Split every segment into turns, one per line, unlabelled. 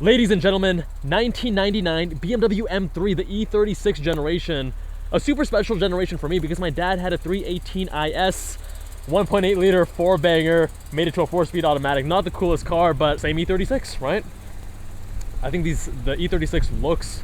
Ladies and gentlemen, 1999 BMW M3, the E36 generation. A super special generation for me because my dad had a 318 IS, 1.8 liter 4-banger, made it to a 4-speed automatic. Not the coolest car, but same E36, right? I think the E36 looks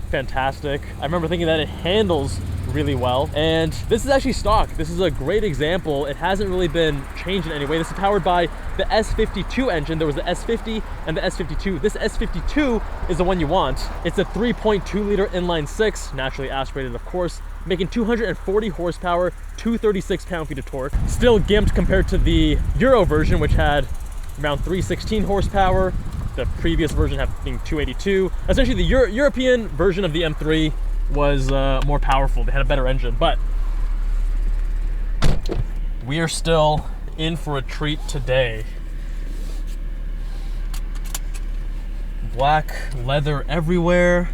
fantastic. I remember thinking that it handles really well, and this is actually stock. This is a great example. It hasn't really been changed in any way. This is powered by the S52 engine. There was the S50 and the S52. This S52 is the one you want. It's a 3.2 liter inline-six, naturally aspirated of course, making 240 horsepower, 236 pound-feet of torque. Still gimped compared to the Euro version, which had around 316 horsepower. The previous version being 282. Essentially, the European version of the M3 was more powerful. They had a better engine, but we are still in for a treat today. Black leather everywhere.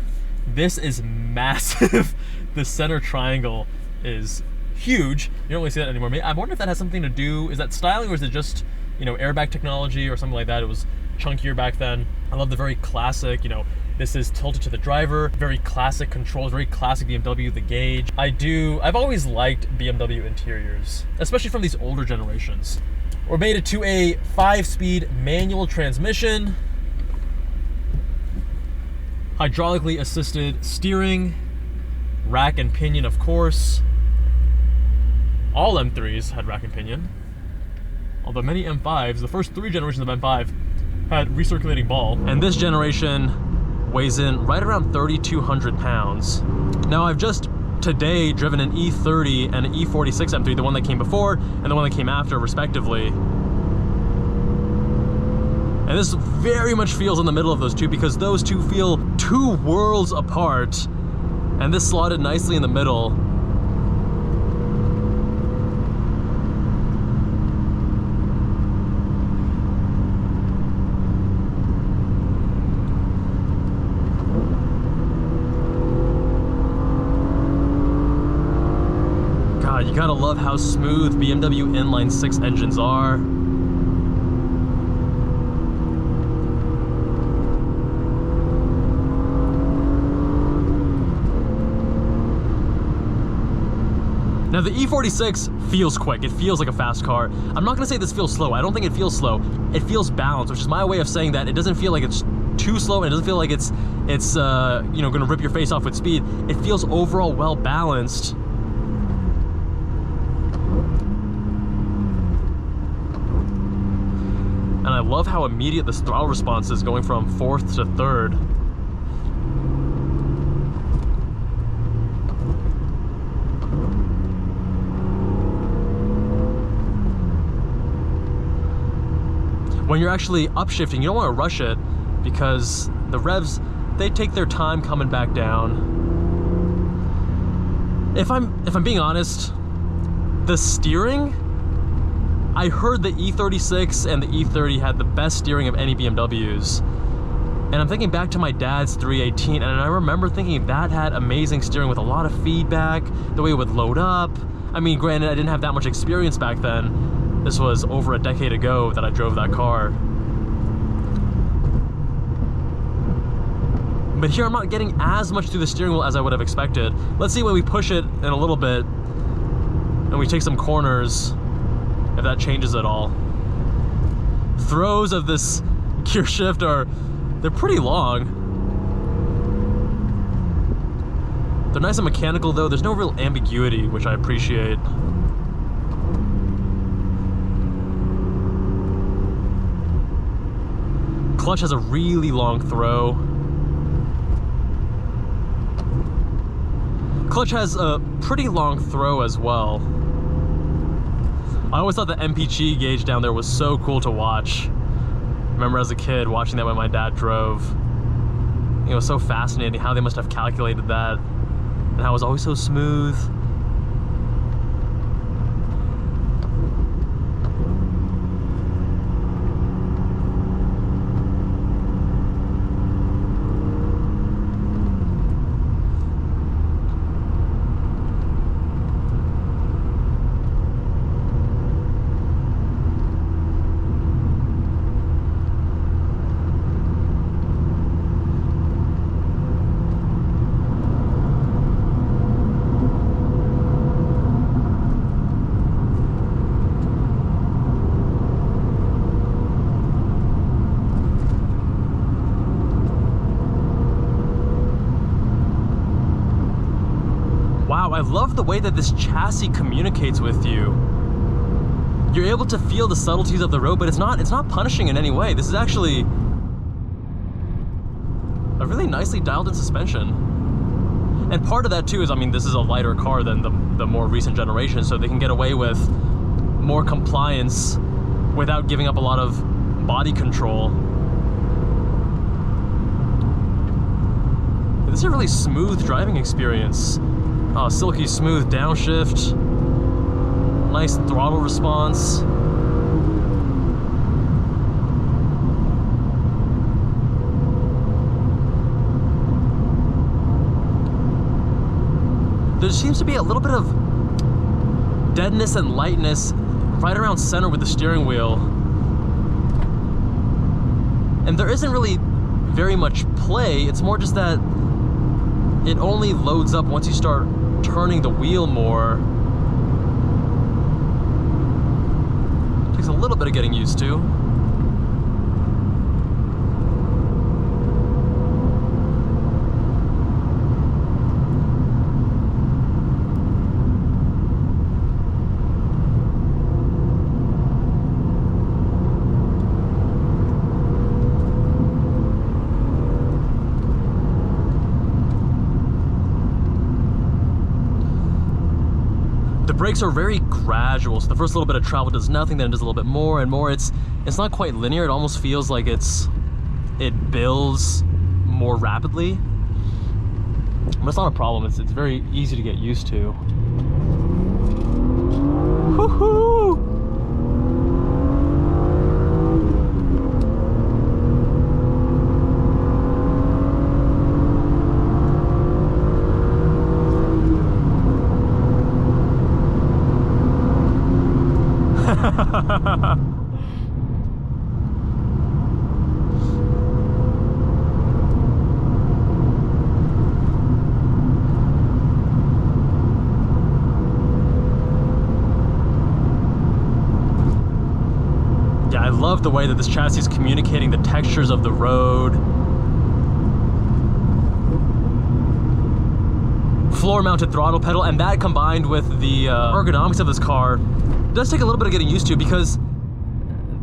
This is massive. The center triangle is huge. You don't really see that anymore. I wonder if that has something to do, is that styling or is it just, you know, airbag technology or something like that? It was chunkier back then. I love the very classic, you know, this is tilted to the driver, very classic controls, very classic BMW, the gauge. I've always liked BMW interiors, especially from these older generations. We're mated to a 5-speed manual transmission, hydraulically assisted steering, rack and pinion of course. All M3s had rack and pinion, although many M5s, the first 3 generations of M5, had recirculating ball. And this generation weighs in right around 3,200 pounds. Now I've just today driven an E30 and an E46 M3, the one that came before and the one that came after respectively. And this very much feels in the middle of those two because those two feel 2 worlds apart, and this slotted nicely in the middle. You gotta love how smooth BMW inline-six engines are. Now the E46 feels quick. It feels like a fast car. I'm not gonna say this feels slow. I don't think it feels slow. It feels balanced, which is my way of saying that it doesn't feel like it's too slow and it doesn't feel like it's you know, gonna rip your face off with speed. It feels overall well balanced. And I love how immediate this throttle response is, going from 4th to 3rd. When you're actually upshifting, you don't want to rush it because the revs, they take their time coming back down. If I'm being honest, the steering, I heard the E36 and the E30 had the best steering of any BMWs. And I'm thinking back to my dad's 318, and I remember thinking that had amazing steering with a lot of feedback, the way it would load up. I mean, granted, I didn't have that much experience back then. This was over a decade ago that I drove that car. But here I'm not getting as much through the steering wheel as I would have expected. Let's see when we push it in a little bit and we take some corners, if that changes at all. Throws of this gear shift they're pretty long. They're nice and mechanical though. There's no real ambiguity, which I appreciate. Clutch has a really long throw. Clutch has a pretty long throw as well. I always thought the MPG gauge down there was so cool to watch. Remember as a kid watching that when my dad drove. It was so fascinating how they must have calculated that and how it was always so smooth. I love the way that this chassis communicates with you. You're able to feel the subtleties of the road, but it's not punishing in any way. This is actually a really nicely dialed in suspension. And part of that too is, I mean, this is a lighter car than the more recent generation, so they can get away with more compliance without giving up a lot of body control. This is a really smooth driving experience. Silky smooth downshift, nice throttle response. There seems to be a little bit of deadness and lightness right around center with the steering wheel. And there isn't really very much play, it's more just that it only loads up once you start turning the wheel more. It takes a little bit of getting used to. The brakes are very gradual, so the first little bit of travel does nothing, then it does a little bit more and more. It's not quite linear. It almost feels like it builds more rapidly. But it's not a problem. It's very easy to get used to. Woohoo! Yeah, I love the way that this chassis is communicating the textures of the road. Floor-mounted throttle pedal, and that combined with the ergonomics of this car does take a little bit of getting used to, because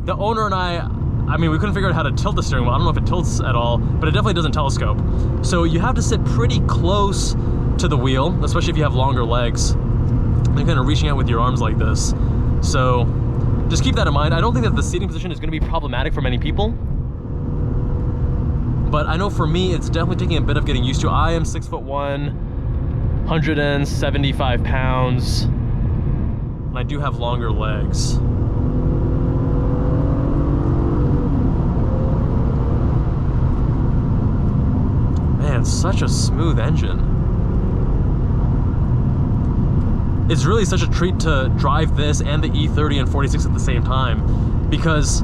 the owner and I mean, we couldn't figure out how to tilt the steering wheel. I don't know if it tilts at all, but it definitely doesn't telescope. So you have to sit pretty close to the wheel, especially if you have longer legs. You're kind of reaching out with your arms like this. So just keep that in mind. I don't think that the seating position is going to be problematic for many people, but I know for me, it's definitely taking a bit of getting used to. I am 6'1", 175 pounds, and I do have longer legs. Man, such a smooth engine. It's really such a treat to drive this and the E30 and 46 at the same time, because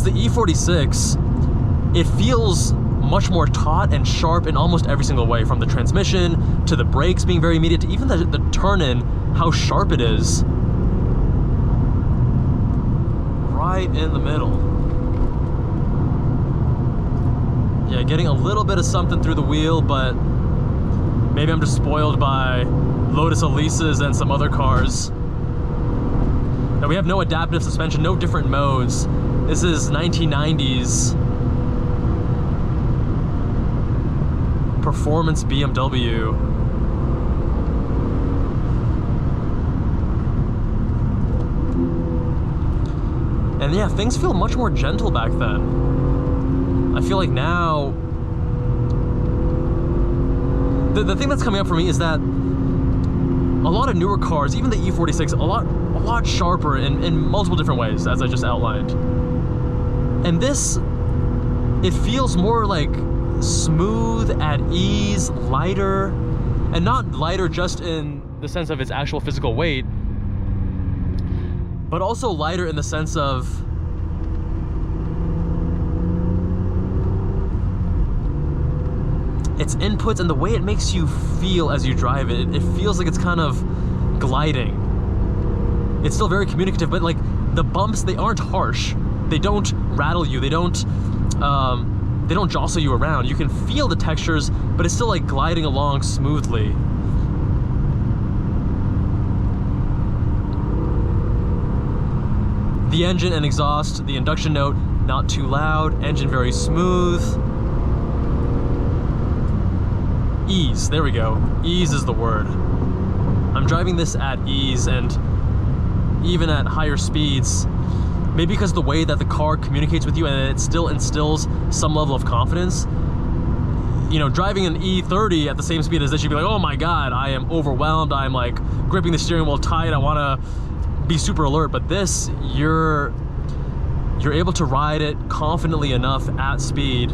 the E46, it feels much more taut and sharp in almost every single way, from the transmission to the brakes being very immediate to even the turn-in, how sharp it is. Right in the middle. Yeah, getting a little bit of something through the wheel, but maybe I'm just spoiled by Lotus Elises and some other cars. Now we have no adaptive suspension, no different modes. This is 1990s performance BMW. And yeah, things feel much more gentle back then. I feel like now, the thing that's coming up for me is that a lot of newer cars, even the E46, a lot sharper in multiple different ways, as I just outlined. And this, it feels more like smooth, at ease, lighter, and not lighter just in the sense of its actual physical weight, but also lighter in the sense of its inputs and the way it makes you feel as you drive it. It feels like it's kind of gliding. It's still very communicative, but like the bumps, they aren't harsh. They don't rattle you. They don't they don't jostle you around. You can feel the textures, but it's still like gliding along smoothly. The engine and exhaust, the induction note, not too loud, engine very smooth. Ease, there we go. Ease is the word. I'm driving this at ease, and even at higher speeds, maybe because of the way that the car communicates with you and it still instills some level of confidence. You know, driving an E30 at the same speed as this, you'd be like, oh my God, I am overwhelmed. I'm like gripping the steering wheel tight. I wanna be super alert. But this, you're able to ride it confidently enough at speed.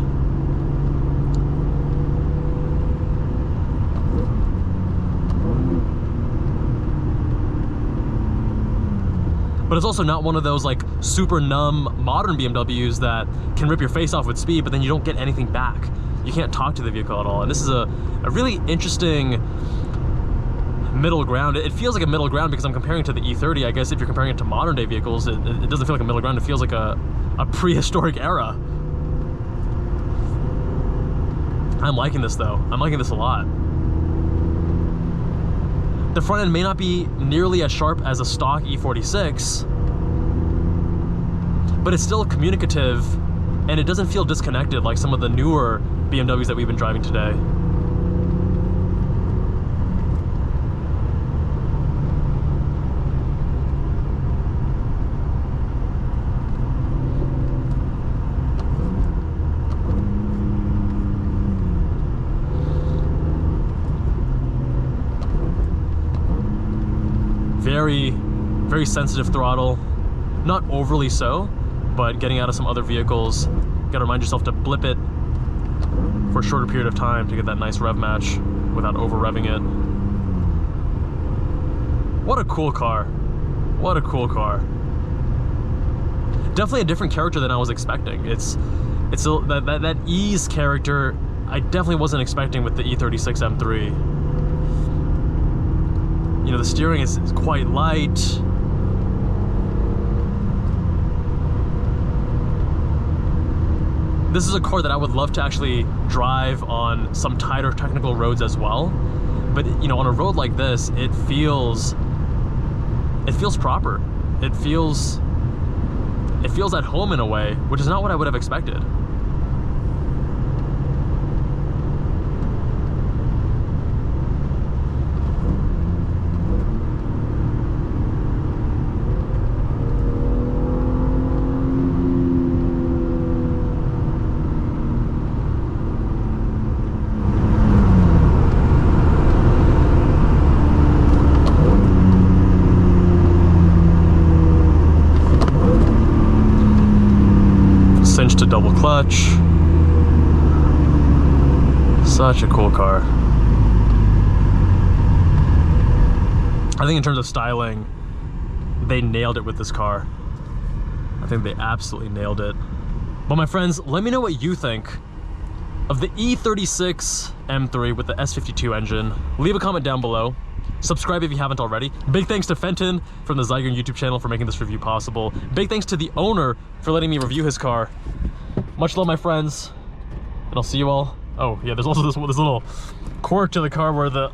But it's also not one of those like super numb modern BMWs that can rip your face off with speed, but then you don't get anything back. You can't talk to the vehicle at all. And this is a really interesting middle ground. It feels like a middle ground because I'm comparing it to the E30. I guess if you're comparing it to modern day vehicles, it doesn't feel like a middle ground. It feels like a prehistoric era. I'm liking this though. I'm liking this a lot. The front end may not be nearly as sharp as a stock E46, but it's still communicative and it doesn't feel disconnected like some of the newer BMWs that we've been driving today. Very sensitive throttle, not overly so, but getting out of some other vehicles, gotta remind yourself to blip it for a shorter period of time to get that nice rev match without over revving it. What a cool car. What a cool car. Definitely a different character than I was expecting. It's that ease character I definitely wasn't expecting with the E36 M3. You know, the steering is quite light. This is a car that I would love to actually drive on some tighter technical roads as well. But you know, on a road like this, it feels proper. It feels at home in a way, which is not what I would have expected. To double clutch. Such a cool car. I think in terms of styling, they nailed it with this car. I think they absolutely nailed it. But my friends, let me know what you think of the E36 M3 with the S52 engine. Leave a comment down below. Subscribe if you haven't already. Big thanks to Fenton from the Zyger YouTube channel for making this review possible. Big thanks to the owner for letting me review his car. Much love, my friends, and I'll see you all. Oh yeah, there's also this little quirk to the car where the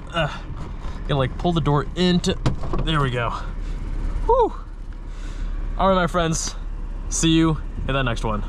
gonna like pull the door into. There we go. Whew. All right, my friends. See you in that next one.